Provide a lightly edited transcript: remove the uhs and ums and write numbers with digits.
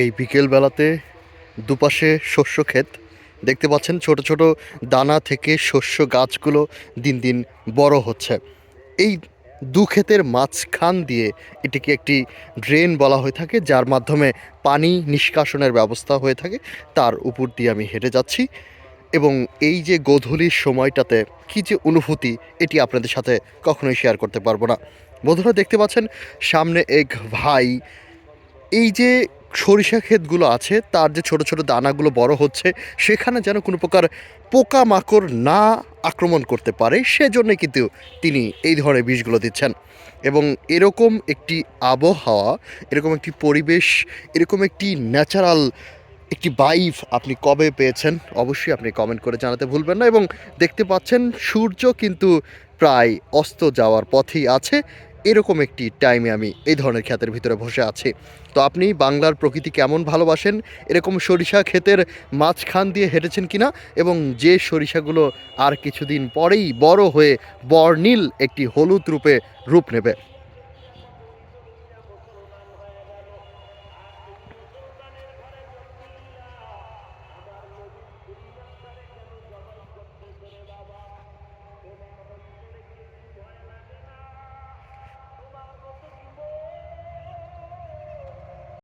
এই বিকেলবেলাতে দুপাশে শস্য ক্ষেত দেখতে পাচ্ছেন। ছোট ছোট দানা থেকে শস্য গাছগুলো দিন দিন বড় হচ্ছে। এই দু ক্ষেতের মাঝখান দিয়ে এটিকে একটি ড্রেন বলা হয়ে থাকে, যার মাধ্যমে পানি নিষ্কাশনের ব্যবস্থা হয়ে থাকে। তার উপর দিয়ে আমি হেঁটে যাচ্ছি এবং এই যে গোধূলির সময়টাতে কী যে অনুভূতি, এটি আপনাদের সাথে কখনোই শেয়ার করতে পারবো না। বন্ধুরা দেখতে পাচ্ছেন সামনে এক ভাই এই যে সরিষা ক্ষেতগুলো আছে তার যে ছোট ছোট দানাগুলো বড় হচ্ছে, সেখানে যেন কোনো প্রকার পোকামাকড় না আক্রমণ করতে পারে সেজন্যই কিন্তু তিনি এই ধরনের বিষগুলো দিচ্ছেন। এবং এরকম একটি আবহাওয়া, এরকম একটি পরিবেশ, এরকম একটি ন্যাচারাল একটি ভাইব আপনি কবে পেয়েছেন অবশ্যই আপনি কমেন্ট করে জানাতে ভুলবেন না। এবং দেখতে পাচ্ছেন সূর্য কিন্তু প্রায় অস্ত যাওয়ার পথেই আছে। এরকম একটি টাইমে আমি এই ধরনের ক্ষেতের ভিতরে বসে আছি। তো আপনি বাংলার প্রকৃতি কেমন ভালোবাসেন, এরকম সরিষা ক্ষেতের মাঝখান দিয়ে হেঁটেছেন কিনা, এবং যে সরিষাগুলো আর কিছুদিন পরেই বড় হয়ে বর্ণিল একটি হলুদ রূপে রূপ নেবে।